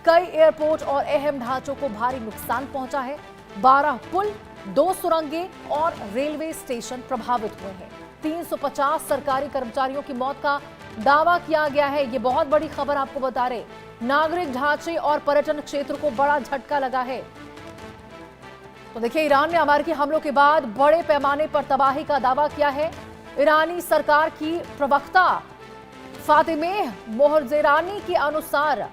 कई एयरपोर्ट और अहम ढांचों को भारी नुकसान पहुंचा है। 12 पुल, 2 सुरंगें और रेलवे स्टेशन प्रभावित हुए हैं। 350 सरकारी कर्मचारियों की मौत का दावा किया गया है। ये बहुत बड़ी खबर आपको बता रहे। नागरिक ढांचे और पर्यटन क्षेत्र को बड़ा झटका लगा है। तो देखिए, ईरान ने अमेरिकी हमलों के बाद बड़े पैमाने पर तबाही का दावा किया है। ईरानी सरकार की प्रवक्ता फातिमेह मोहजेरानी के अनुसार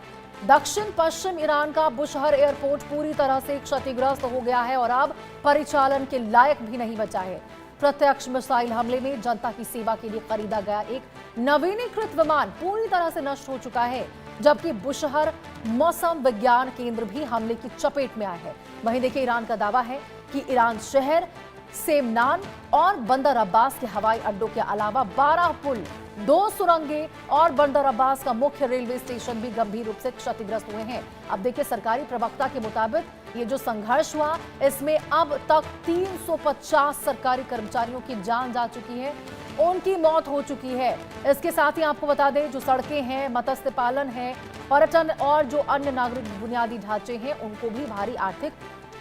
दक्षिण पश्चिम ईरान का बुशहर एयरपोर्ट पूरी तरह से क्षतिग्रस्त हो गया है और अब परिचालन के लायक भी नहीं बचा है। प्रत्यक्ष मिसाइल हमले में जनता की सेवा के लिए खरीदा गया एक नवीनीकृत विमान पूरी तरह से नष्ट हो चुका है, जबकि बुशहर मौसम विज्ञान केंद्र भी हमले की चपेट में आया है। वहीं देखिए, ईरान का दावा है कि ईरान शहर सेमनान और बंदर अब्बास के हवाई अड्डों के अलावा 12 पुल, 2 सुरंगें और बंदर अब्बास का मुख्य रेलवे स्टेशन भी गंभीर रूप से क्षतिग्रस्त हुए हैं। अब देखिए, सरकारी प्रवक्ता के मुताबिक ये जो संघर्ष हुआ, इसमें अब तक 350 सरकारी कर्मचारियों की जान जा चुकी है, उनकी मौत हो चुकी है। इसके साथ ही आपको बता दें, जो सड़कें हैं, मत्स्य पालन है, पर्यटन और जो अन्य नागरिक बुनियादी ढांचे हैं, उनको भी भारी आर्थिक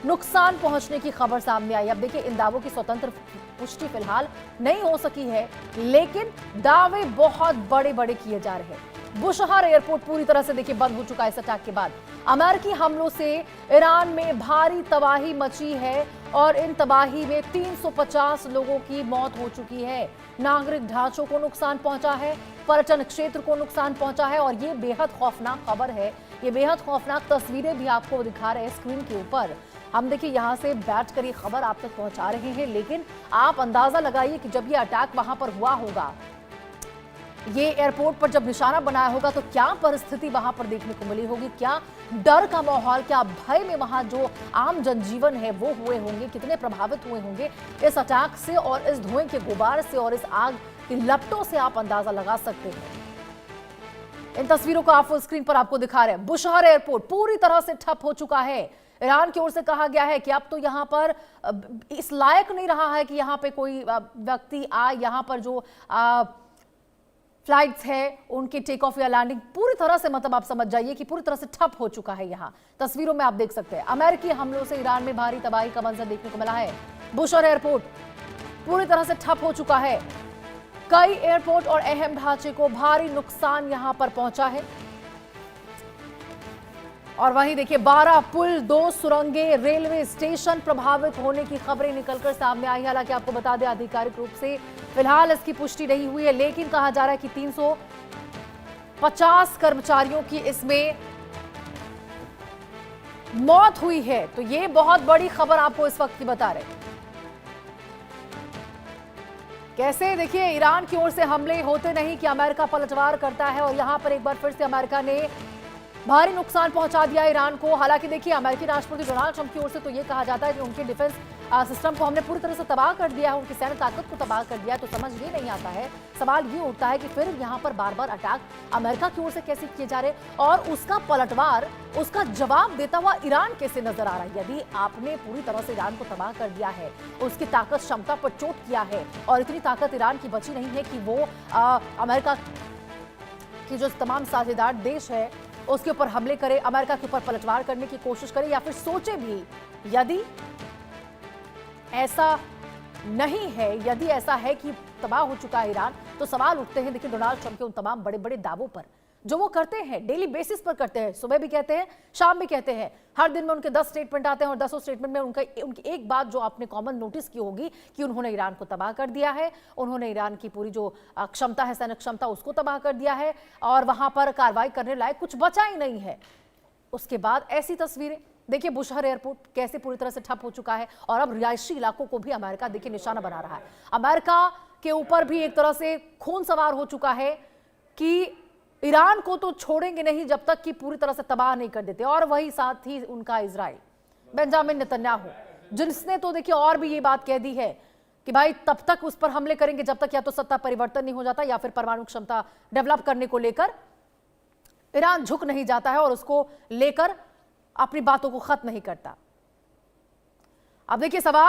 नुकसान पहुंचने की खबर सामने आई। अब देखिए, इन दावों की स्वतंत्र पुष्टि फिलहाल नहीं हो सकी है, लेकिन दावे बहुत बड़े बड़े किए जा रहे हैं। बुशहर एयरपोर्ट पूरी तरह से देखिए बंद हो चुका है इस अटैक के बाद। अमेरिकी हमलों से ईरान में भारी तबाही मची है और इन तबाही में 350 लोगों की मौत हो चुकी है। नागरिक ढांचों को नुकसान पहुंचा है, पर्यटन क्षेत्र को नुकसान पहुंचा है और ये बेहद खौफनाक खबर है। ये बेहद खौफनाक तस्वीरें भी आपको दिखा रहे हैं स्क्रीन के ऊपर। हम देखिए, यहां से बैठकर ये खबर आप तक पहुंचा रहे हैं, लेकिन आप अंदाजा लगाइए कि जब ये अटैक वहां पर हुआ होगा, ये एयरपोर्ट पर जब निशाना बनाया होगा, तो क्या परिस्थिति वहां पर देखने को मिली होगी। क्या डर का माहौल, क्या भय में वहां जो आम जनजीवन है वो हुए होंगे, कितने प्रभावित हुए होंगे इस अटैक से और इस धुएं के गुबार से और इस आग की लपटों से आप अंदाजा लगा सकते हैं। इन तस्वीरों को आप फुल स्क्रीन पर आपको दिखा रहे हैं। बुशहर एयरपोर्ट पूरी तरह से ठप हो चुका है। ईरान की ओर से कहा गया है कि अब तो यहां पर इस लायक नहीं रहा है कि यहां पे कोई व्यक्ति आए। यहां पर जो फ्लाइट्स है उनकी टेक ऑफ या लैंडिंग पूरी तरह से, मतलब आप समझ जाइए कि पूरी तरह से ठप हो चुका है। यहां तस्वीरों में आप देख सकते हैं, अमेरिकी हमलों से ईरान में भारी तबाही का मंजर देखने को मिला है। बुशहर एयरपोर्ट पूरी तरह से ठप हो चुका है। कई एयरपोर्ट और अहम ढांचे को भारी नुकसान यहां पर पहुंचा है। और वहीं देखिए, 12 पुल, 2 सुरंगें, रेलवे स्टेशन प्रभावित होने की खबरें निकलकर सामने आई। हालांकि आपको बता दें, आधिकारिक रूप से फिलहाल इसकी पुष्टि नहीं हुई है, लेकिन कहा जा रहा है कि 350 कर्मचारियों की इसमें मौत हुई है। तो ये बहुत बड़ी खबर आपको इस वक्त की बता रहे। कैसे देखिए, ईरान की ओर से हमले होते नहीं कि अमेरिका पलटवार करता है और यहां पर एक बार फिर से अमेरिका ने भारी नुकसान पहुंचा दिया ईरान को। हालांकि देखिए, अमेरिकी राष्ट्रपति डोनाल्ड ट्रंप की ओर से तो ये कहा जाता है कि उनके डिफेंस सिस्टम को हमने पूरी तरह से तबाह कर दिया है, उनकी सैन्य ताकत को तबाह कर दिया है। तो समझ ये नहीं आता है, सवाल ये उठता है कि फिर यहाँ पर बार बार अटैक अमेरिका की ओर से कैसे किए जा रहे और उसका पलटवार, उसका जवाब देता हुआ ईरान कैसे नजर आ रहा है। यदि आपने पूरी तरह से ईरान को तबाह कर दिया है, उसकी ताकत क्षमता पर चोट किया है और इतनी ताकत ईरान की बची नहीं है कि वो अमेरिका की जो तमाम साझेदार देश है उसके ऊपर हमले करे, अमेरिका के ऊपर पलटवार करने की कोशिश करे या फिर सोचे भी। यदि ऐसा नहीं है, यदि ऐसा है कि तबाह हो चुका है ईरान, तो सवाल उठते हैं देखिए डोनाल्ड ट्रंप के उन तमाम बड़े बड़े दावों पर जो वो करते हैं, डेली बेसिस पर करते हैं। सुबह भी कहते हैं, शाम भी कहते हैं, हर दिन में उनके 10 स्टेटमेंट आते हैं और 10 स्टेटमेंट में उनकी एक बात जो आपने कॉमन नोटिस की होगी कि उन्होंने ईरान को तबाह कर दिया है, उन्होंने ईरान की पूरी जो क्षमता है, सैन्य क्षमता, उसको तबाह कर दिया है और वहां पर कार्रवाई करने लायक कुछ बचा ही नहीं है। उसके बाद ऐसी तस्वीरें देखिए, बुशहर एयरपोर्ट कैसे पूरी तरह से ठप हो चुका है और अब रिहायशी इलाकों को भी अमेरिका देखिए निशाना बना रहा है। अमेरिका के ऊपर भी एक तरह से खून सवार हो चुका है कि ईरान को तो छोड़ेंगे नहीं जब तक कि पूरी तरह से तबाह नहीं कर देते। और वही साथ ही उनका इजराइल, बेंजामिन नेतन्याहू, जिसने तो देखिए और भी ये बात कह दी है कि भाई तब तक उस पर हमले करेंगे जब तक या तो सत्ता परिवर्तन नहीं हो जाता या फिर परमाणु क्षमता डेवलप करने को लेकर ईरान झुक नहीं जाता है और उसको लेकर अपनी बातों को खत्म नहीं करता। अब देखिए, सवाल